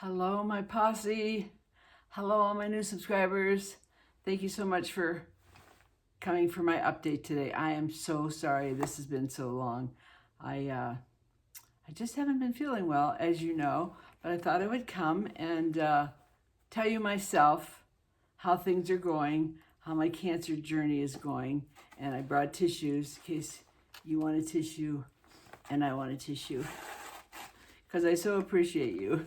Hello, my posse. Hello, all my new subscribers. Thank you so much for coming for my update today. I am so sorry this has been so long. I just haven't been feeling well, as you know, but I thought I would come and tell you myself how things are going, how my cancer journey is going, and I brought tissues in case you want a tissue and I want a tissue, because I so appreciate you.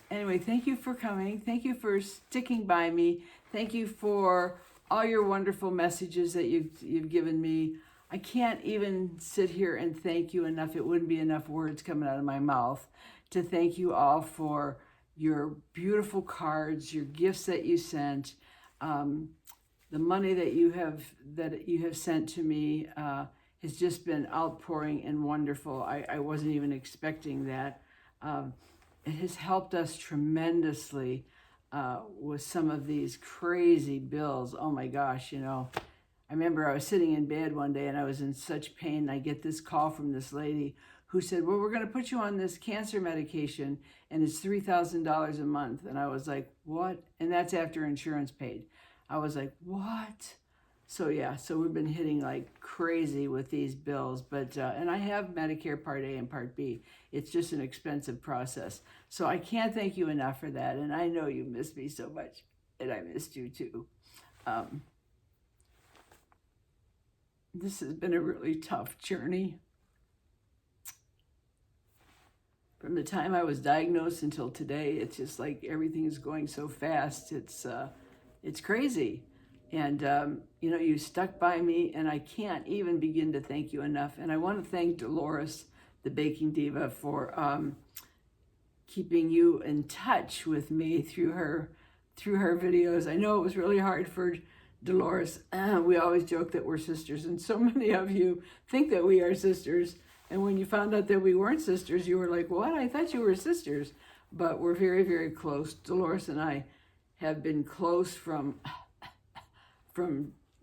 Anyway, thank you for coming. Thank you for sticking by me. Thank you for all your wonderful messages that you've given me. I can't even sit here and thank you enough. It wouldn't be enough words coming out of my mouth to thank you all for your beautiful cards, your gifts that you sent, the money that you have sent to me has just been outpouring and wonderful. I wasn't even expecting that. It has helped us tremendously with some of these crazy bills. Oh my gosh, I remember I was sitting in bed one day and I was in such pain. I get this call from this lady who said, well, we're going to put you on this cancer medication and it's $3,000 a month. And I was like, what? And that's after insurance paid. I was like, what? So yeah, so we've been hitting like crazy with these bills, but and I have Medicare Part A and Part B. It's just an expensive process. So I can't thank you enough for that. And I know you missed me so much, and I missed you too. This has been a really tough journey. From the time I was diagnosed until today, it's just like everything is going so fast. It's crazy. And, you stuck by me, and I can't even begin to thank you enough. And I want to thank Dolores, the baking diva, for keeping you in touch with me through her videos. I know it was really hard for Dolores. We always joke that we're sisters, and so many of you think that we are sisters. And when you found out that we weren't sisters, you were like, what? I thought you were sisters. But we're very, very close. Dolores and I have been close from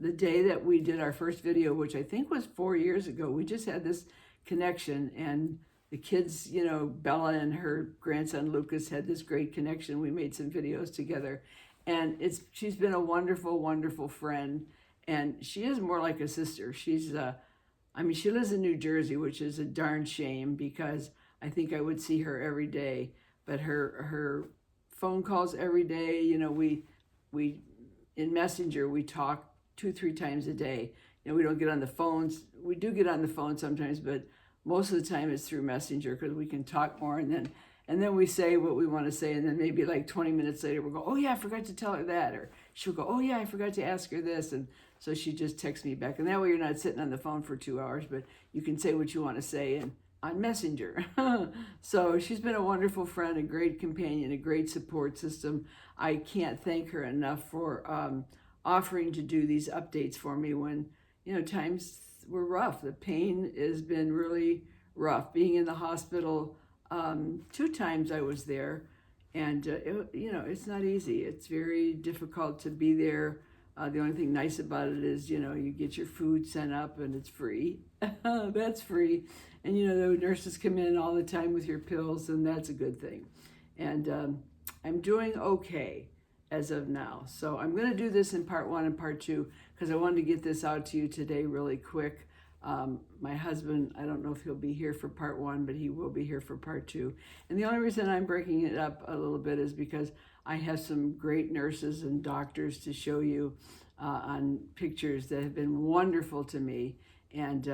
the day that we did our first video, which I think was 4 years ago. We just had this connection, and the kids, Bella and her grandson Lucas had this great connection. We made some videos together, and she's been a wonderful, wonderful friend, and she is more like a sister. She's, she lives in New Jersey, which is a darn shame because I think I would see her every day, but her phone calls every day, we in Messenger, we talk 2-3 times a day. We don't get on the phones. We do get on the phone sometimes, but most of the time it's through Messenger because we can talk more, and then we say what we want to say, and then maybe like 20 minutes later we'll go, oh yeah, I forgot to tell her that, or she'll go, oh yeah, I forgot to ask her this, and so she just texts me back, and that way you're not sitting on the phone for 2 hours, but you can say what you want to say on Messenger. So she's been a wonderful friend, a great companion, a great support system. I can't thank her enough for offering to do these updates for me when, times were rough. The pain has been really rough. Being in the hospital, 2 times I was there, and it's not easy. It's very difficult to be there. The only thing nice about it is, you get your food sent up and it's free. That's free. And, the nurses come in all the time with your pills, and that's a good thing. And I'm doing okay as of now. So I'm going to do this in part 1 and part 2 because I wanted to get this out to you today really quick. My husband, I don't know if he'll be here for part 1, but he will be here for part 2. And the only reason I'm breaking it up a little bit is because I have some great nurses and doctors to show you on pictures that have been wonderful to me, and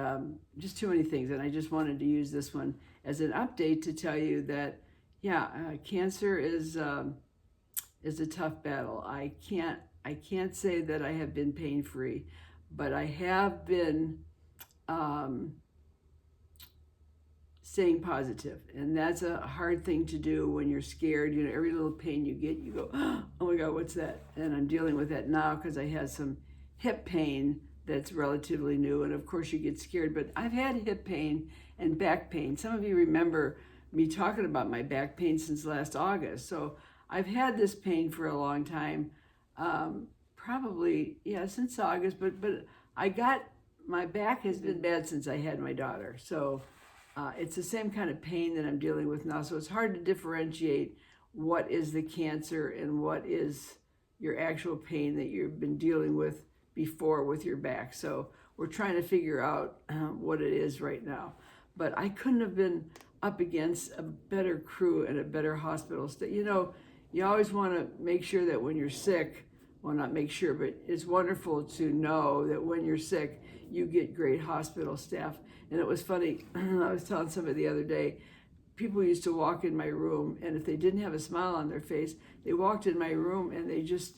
just too many things. And I just wanted to use this one as an update to tell you that, cancer is a tough battle. I can't say that I have been pain-free, but I have been staying positive, and that's a hard thing to do when you're scared. Every little pain you get, you go, oh my God, what's that? And I'm dealing with that now because I had some hip pain that's relatively new, and of course you get scared, but I've had hip pain and back pain. Some of you remember me talking about my back pain since last August, so I've had this pain for a long time, probably, since August, but my back has been bad since I had my daughter. So it's the same kind of pain that I'm dealing with now. So it's hard to differentiate what is the cancer and what is your actual pain that you've been dealing with before with your back. So we're trying to figure out what it is right now. But I couldn't have been up against a better crew and a better hospital. You know, you always want to make sure that when you're sick, well, not make sure, but it's wonderful to know that when you're sick, you get great hospital staff. And it was funny, I was telling somebody the other day, people used to walk in my room, and if they didn't have a smile on their face, they walked in my room and they just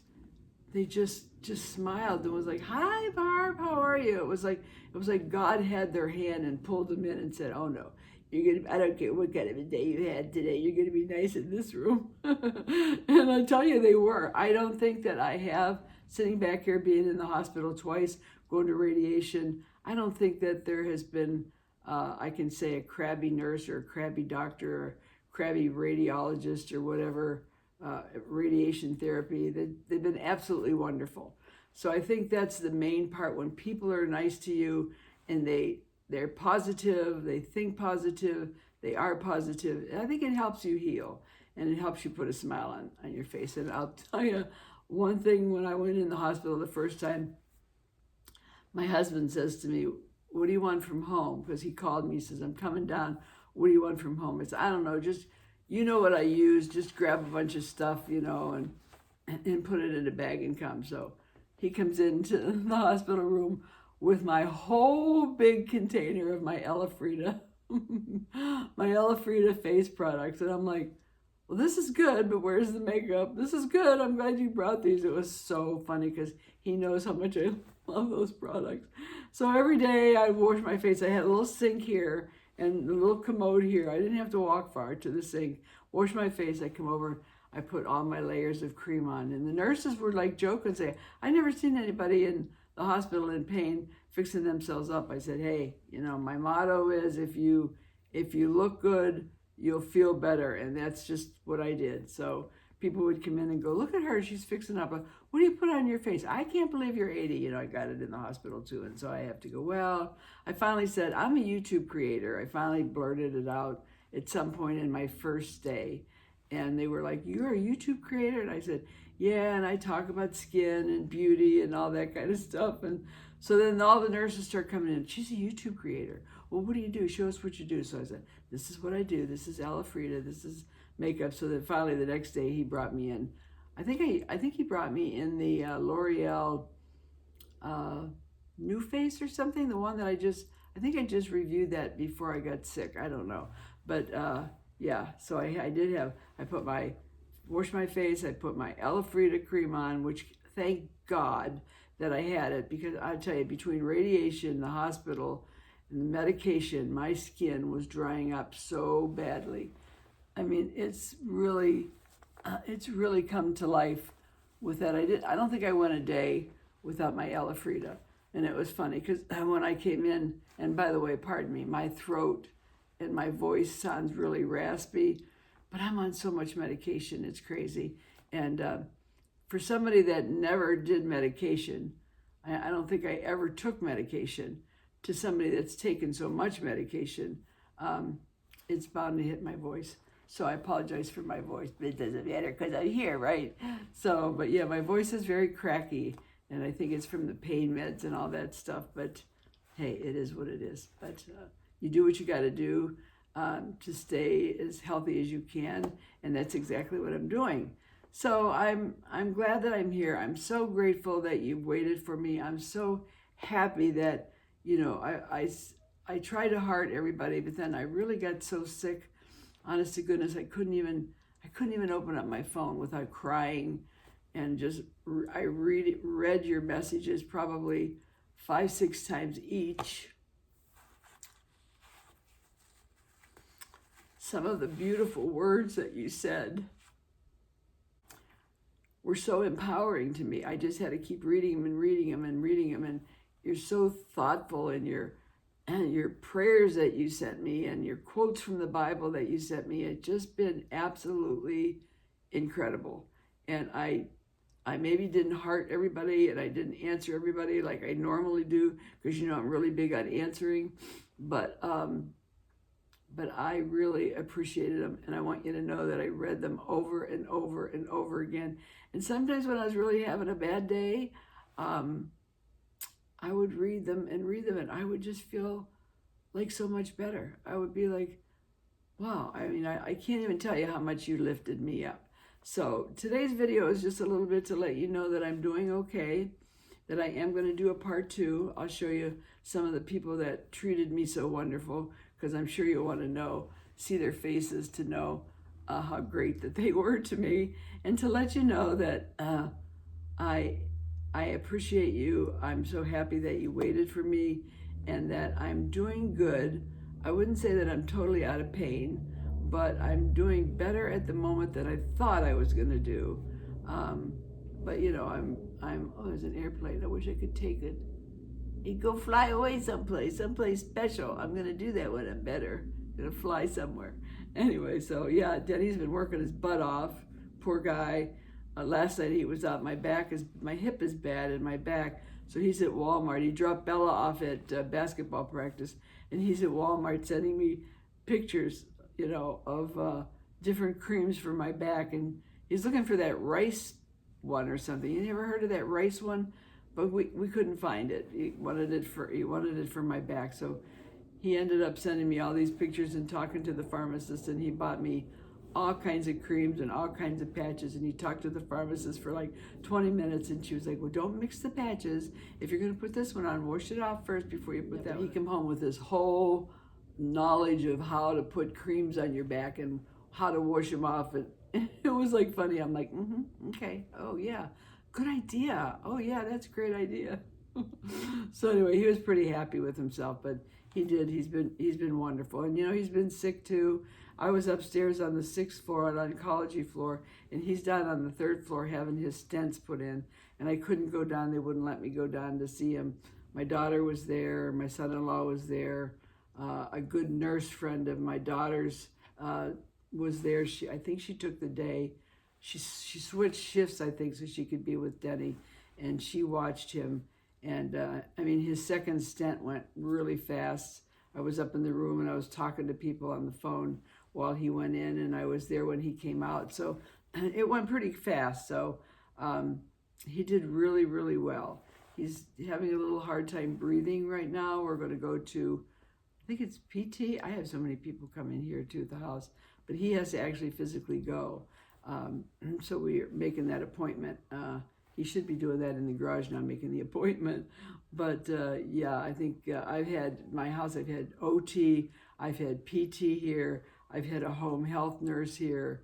smiled and was like, "Hi, Barb, how are you?" It was like God had their hand and pulled them in and said, "Oh no, I don't care what kind of a day you had today, you're gonna be nice in this room." And I tell you, they were. I don't think that I have, sitting back here being in the hospital twice, going to radiation, I don't think that there has been, I can say, a crabby nurse or a crabby doctor or crabby radiologist or whatever, radiation therapy. They've been absolutely wonderful. So I think that's the main part, when people are nice to you and they're positive, they think positive, they are positive. And I think it helps you heal and it helps you put a smile on your face. And I'll tell you one thing, when I went in the hospital the first time, my husband says to me, "What do you want from home?" Because he called me, he says, "I'm coming down. What do you want from home?" It's, I don't know, just, you know what I use, just grab a bunch of stuff, you know, and put it in a bag and come. So he comes into the hospital room with my whole big container of my Freda, my Freda face products. And I'm like, "Well, this is good, but where's the makeup? This is good. I'm glad you brought these." It was so funny because he knows how much I love those products. So every day I wash my face. I had a little sink here and a little commode here. I didn't have to walk far to the sink. Wash my face. I come over. I put all my layers of cream on. And the nurses were like joking and say, "I never seen anybody in the hospital in pain fixing themselves up." I said, "Hey, you know, my motto is if you look good, you'll feel better." And that's just what I did. So people would come in and go, "Look at her, she's fixing up. What do you put on your face? I can't believe you're 80. You know, I got it in the hospital too. And so I have to go, well, I finally said, "I'm a YouTube creator." I finally blurted it out at some point in my first day. And they were like, "You're a YouTube creator?" And I said, "Yeah, and I talk about skin and beauty and all that kind of stuff." And so then all the nurses start coming in. "She's a YouTube creator. Well, what do you do? Show us what you do." So I said, "This is what I do. This is Freda. This is makeup." So then finally the next day he brought me in. I think he brought me in the L'Oreal New Face or something. The one that I just reviewed that before I got sick. I don't know. But yeah, so I washed my face, I put my Freda cream on, which thank God that I had it, because I tell you, between radiation, the hospital, and the medication, my skin was drying up so badly. I mean, it's really come to life with that. I don't think I went a day without my Freda. And it was funny because when I came in, and by the way, pardon me, my throat and my voice sounds really raspy, but I'm on so much medication, it's crazy. And for somebody that never did medication, I don't think I ever took medication, to somebody that's taken so much medication, it's bound to hit my voice. So I apologize for my voice, but it doesn't matter because I'm here, right? So, but yeah, my voice is very cracky, and I think it's from the pain meds and all that stuff, but hey, it is what it is. But you do what you got to do to stay as healthy as you can, and that's exactly what I'm doing. So I'm glad that I'm here. I'm so grateful that you've waited for me. I'm so happy that, you know, I try to heart everybody, but then I really got so sick. Honest to goodness, I couldn't even open up my phone without crying, and just I read your messages probably 5-6 times each. Some of the beautiful words that you said were so empowering to me. I just had to keep reading them and reading them and reading them. And you're so thoughtful in your prayers that you sent me and your quotes from the Bible that you sent me. It's just been absolutely incredible. And I maybe didn't heart everybody, and I didn't answer everybody like I normally do, because, you know, I'm really big on answering. But but I really appreciated them, and I want you to know that I read them over and over and over again. And sometimes when I was really having a bad day, I would read them, and I would just feel like so much better. I would be like, wow, I mean, I can't even tell you how much you lifted me up. So today's video is just a little bit to let you know that I'm doing okay, that I am going to do a part 2. I'll show you some of the people that treated me so wonderful, because I'm sure you'll want to know, see their faces to know how great that they were to me, and to let you know that I appreciate you. I'm so happy that you waited for me, and that I'm doing good. I wouldn't say that I'm totally out of pain, but I'm doing better at the moment than I thought I was going to do. But you know, oh, there's an airplane. I wish I could take it. He'd go fly away someplace special. I'm going to do that when I'm better. I'm going to fly somewhere. Anyway, so yeah, Denny's been working his butt off. Poor guy. Last night he was out. My hip is bad in my back. So he's at Walmart. He dropped Bella off at basketball practice, and he's at Walmart sending me pictures, you know, of different creams for my back. And he's looking for that rice one or something. You never heard of that rice one? But we couldn't find it. He wanted it for my back. So he ended up sending me all these pictures and talking to the pharmacist, and he bought me all kinds of creams and all kinds of patches. And he talked to the pharmacist for like 20 minutes, and she was like, well, don't mix the patches. If you're going to put this one on, wash it off first before you put that one. He came home with this whole knowledge of how to put creams on your back and how to wash them off. And it was like funny. I'm like, okay, oh yeah, good idea. Oh yeah, that's a great idea. So anyway, he was pretty happy with himself, but he did. He's been wonderful. And you know, he's been sick too. I was upstairs on the 6th floor, on oncology floor, and he's down on the 3rd floor having his stents put in. And I couldn't go down. They wouldn't let me go down to see him. My daughter was there. My son-in-law was there. A good nurse friend of my daughter's was there. I think she took the day. She switched shifts, I think, so she could be with Denny. And she watched him. And I mean, his second stent went really fast. I was up in the room and I was talking to people on the phone while he went in, and I was there when he came out. So it went pretty fast. So he did really, really well. He's having a little hard time breathing right now. We're going to go to, I think it's PT. I have so many people coming here too at the house, but he has to actually physically go. So we're making that appointment. He should be doing that in the garage now, making the appointment. But yeah, I think I've had OT, I've had PT here, I've had a home health nurse here.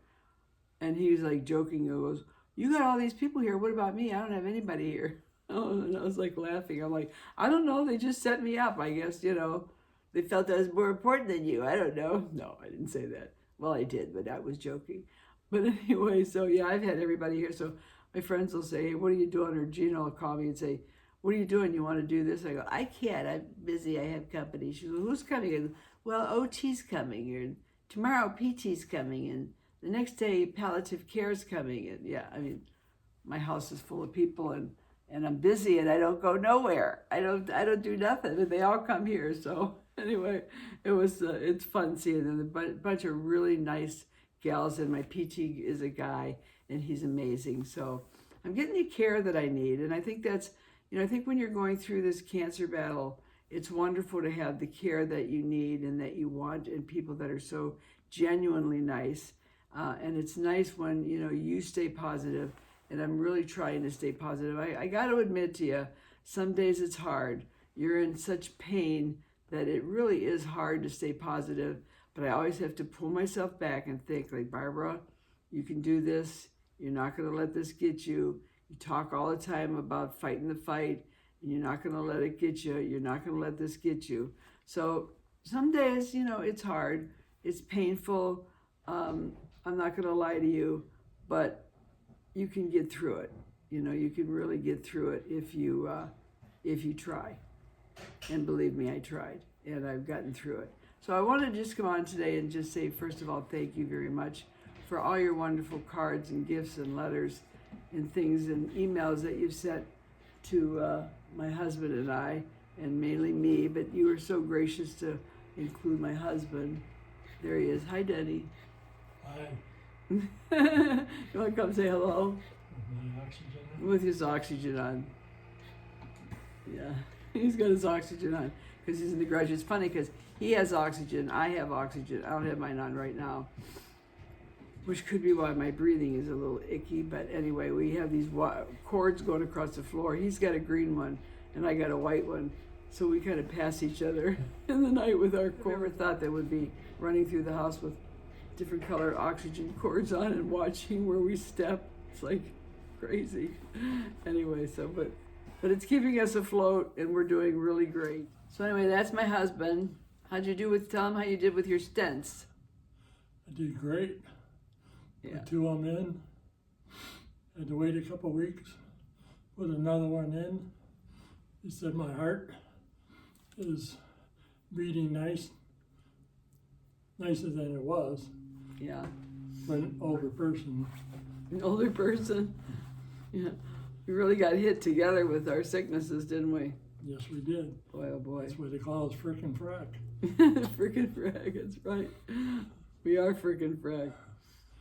And he was like joking, he goes, you got all these people here, what about me? I don't have anybody here. Oh, and I was like laughing. I'm like, I don't know, they just set me up, I guess, you know. They felt I was more important than you, I don't know. No, I didn't say that. Well, I did, but I was joking. But anyway, so yeah, I've had everybody here. So my friends will say, hey, what are you doing? Or Gina will call me and say, what are you doing? You want to do this? I go, I can't. I'm busy. I have company. She goes, who's coming? And, well, OT's coming. And tomorrow PT's coming. And the next day palliative care's coming. And yeah, I mean, my house is full of people, and I'm busy, and I don't go nowhere. I don't do nothing. And they all come here. So anyway, it's fun seeing them. A bunch of really nice gals, and my PT is a guy, and he's amazing. So I'm getting the care that I need. And I think that's, you know, I think when you're going through this cancer battle, it's wonderful to have the care that you need and that you want, and people that are so genuinely nice. And it's nice when, you know, you stay positive, and I'm really trying to stay positive. I got to admit to you, some days it's hard. You're in such pain that it really is hard to stay positive. But I always have to pull myself back and think, like, Barbara, you can do this. You're not going to let this get you. You talk all the time about fighting the fight, and you're not going to let it get you. You're not going to let this get you. So some days, you know, it's hard. It's painful. I'm not going to lie to you, but you can get through it. You know, you can really get through it if you try. And believe me, I tried, and I've gotten through it. So I want to just come on today and just say, first of all, thank you very much for all your wonderful cards and gifts and letters and things and emails that you've sent to my husband and I, and mainly me, but you were so gracious to include my husband. There he is. Hi, Daddy. Hi. You want to come say hello? With my oxygen on? With his oxygen on. Yeah, he's got his oxygen on because he's in the garage. It's funny because he has oxygen. I have oxygen. I don't have mine on right now, which could be why my breathing is a little icky. But anyway, we have these cords going across the floor. He's got a green one and I got a white one. So we kind of pass each other in the night with our cords. I never thought that would be running through the house with different color oxygen cords on and watching where we step. It's like crazy. Anyway, but it's keeping us afloat and we're doing really great. So anyway, that's my husband. How'd you do with, tell him how you did with your stents. I did great. Yeah. Put 2 of them in. Had to wait a couple weeks. Put another one in. He said my heart is beating nicer than it was. Yeah. For an older person. An older person. Yeah. We really got hit together with our sicknesses, didn't we? Yes, we did. Boy, oh boy. That's what they call us, frickin' frack. Frickin' frag, that's right. We are frickin' frag.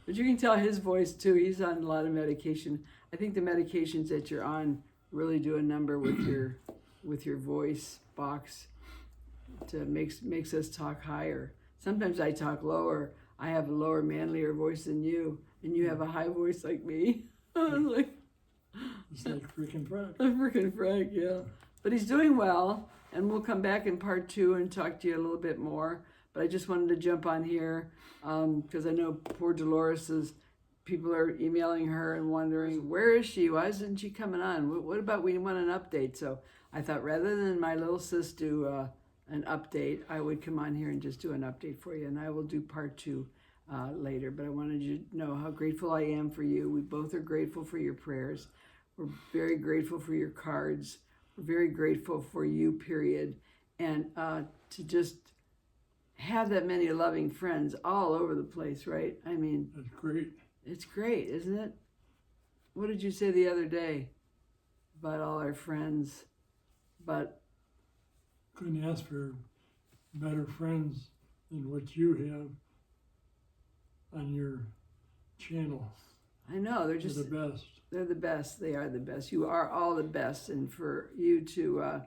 But you can tell his voice too. He's on a lot of medication. I think the medications that you're on really do a number with your voice box to makes us talk higher. Sometimes I talk lower. I have a lower, manlier voice than you, and you have a high voice like me. Like, It's like frickin' frack. a freaking frag, yeah. But he's doing well, and we'll come back in part 2 and talk to you a little bit more. But I just wanted to jump on here because I know poor Dolores' people are emailing her and wondering, where is she? Why isn't she coming on? What about we want an update? So I thought rather than my little sis do an update, I would come on here and just do an update for you. And I will do part 2 later. But I wanted you to know how grateful I am for you. We both are grateful for your prayers. We're very grateful for your cards. We're very grateful for you, period. And to just have that many loving friends all over the place, right? I mean, That's great. it's great, isn't it? What did you say the other day about all our friends? But Couldn't ask for better friends than what you have on your channel. I know, they're You're the best. they're the best. They are the best. You are all the best. And for you to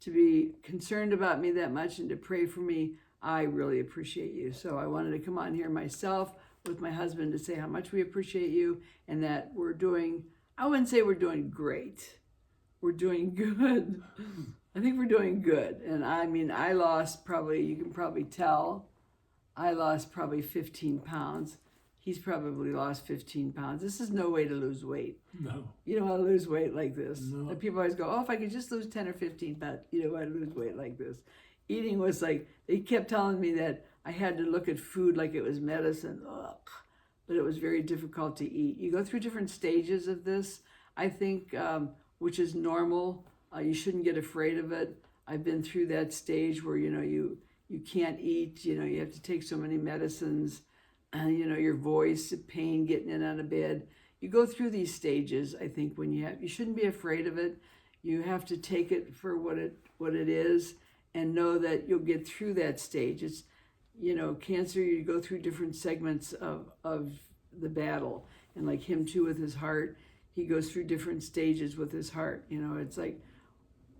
be concerned about me that much and to pray for me, I really appreciate you. So I wanted to come on here myself with my husband to say how much we appreciate you and that we're doing, I wouldn't say we're doing great. We're doing good. I think we're doing good. And I mean, I lost probably, you can probably tell, I lost probably 15 pounds. He's probably lost 15 pounds. This is no way to lose weight. No. You don't want to lose weight like this. No. And people always go, oh, if I could just lose 10 or 15 pounds, you don't want to lose weight like this. Eating was like, they kept telling me that I had to look at food like it was medicine. Ugh. But it was very difficult to eat. You go through different stages of this, I think, which is normal. You shouldn't get afraid of it. I've been through that stage where, you can't eat, you have to take so many medicines, your voice, pain, getting in out of bed. You go through these stages, I think, when you shouldn't be afraid of it. You have to take it for what it is and know that you'll get through that stage. It's, cancer, you go through different segments of the battle. And like him too with his heart, he goes through different stages with his heart. It's like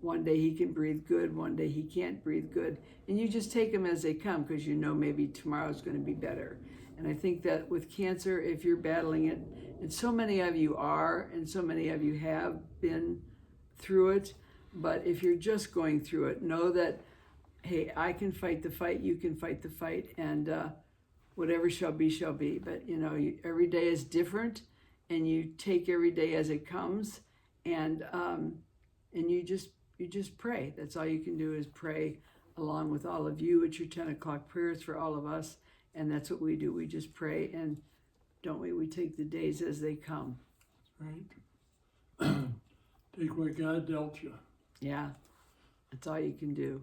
one day he can breathe good, one day he can't breathe good. And you just take them as they come because maybe tomorrow's going to be better. And I think that with cancer, if you're battling it, and so many of you are, and so many of you have been through it, but if you're just going through it, know that, hey, I can fight the fight, you can fight the fight, and whatever shall be, shall be. But, every day is different, and you take every day as it comes, and you just pray. That's all you can do is pray along with all of you at your 10 o'clock prayers for all of us. And that's what we do. We just pray, and don't we? We take the days as they come. Right. Take what God dealt you. Yeah, that's all you can do.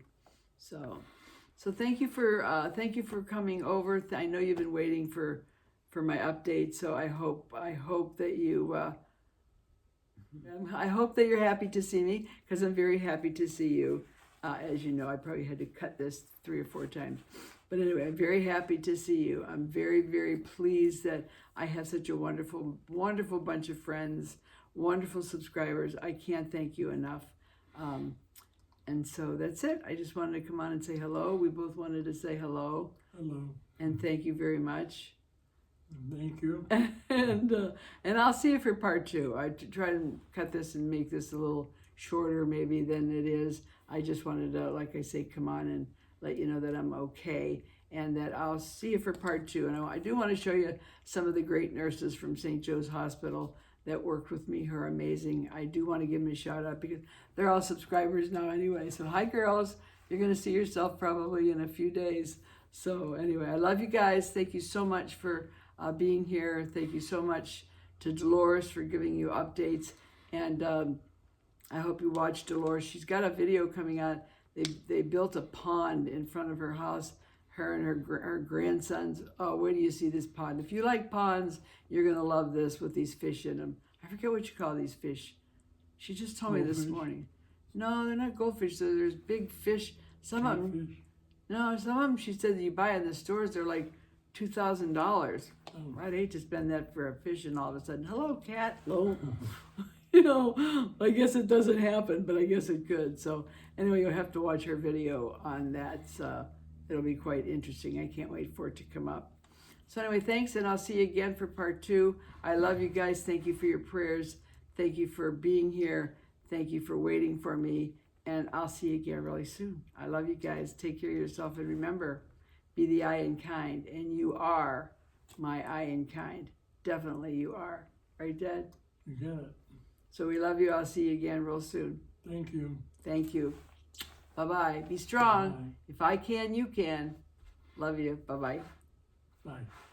So thank you for coming over. I know you've been waiting for my update. So I hope that you. I hope that you're happy to see me because I'm very happy to see you. As you know, I probably had to cut this 3 or 4 times. But anyway, I'm very happy to see you. I'm very, very pleased that I have such a wonderful, wonderful bunch of friends, wonderful subscribers. I can't thank you enough. And so that's it. I just wanted to come on and say hello. We both wanted to say hello. Hello. And thank you very much. Thank you. And I'll see you for part 2. I try to cut this and make this a little shorter maybe than it is. I just wanted to, like I say, come on and let you know that I'm okay, and that I'll see you for part 2. And I do want to show you some of the great nurses from St. Joe's Hospital that worked with me who are amazing. I do want to give them a shout out because they're all subscribers now anyway. So hi girls, you're going to see yourself probably in a few days. So anyway, I love you guys. Thank you so much for being here. Thank you so much to Dolores for giving you updates. And I hope you watch Dolores. She's got a video coming out. They built a pond in front of her house, her and her grandsons. Oh, where do you see this pond? If you like ponds, you're going to love this with these fish in them. I forget what you call these fish. She just told me this morning. No, they're not goldfish. There's big fish. Some of them. No, some of them she said that you buy in the stores, they're like $2,000. Oh. I'd hate to spend that for a fish and all of a sudden, hello, cat. Hello. You know, I guess it doesn't happen, but I guess it could. So anyway, you'll have to watch her video on that. It'll be quite interesting. I can't wait for it to come up. So anyway, thanks, and I'll see you again for part 2. I love you guys. Thank you for your prayers. Thank you for being here. Thank you for waiting for me. And I'll see you again really soon. I love you guys. Take care of yourself. And remember, be the I in kind. And you are my I in kind. Definitely you are. Right, Dad? You got it. So we love you. I'll see you again real soon. Thank you. Thank you. Bye-bye. Be strong. Bye. If I can, you can. Love you. Bye-bye. Bye.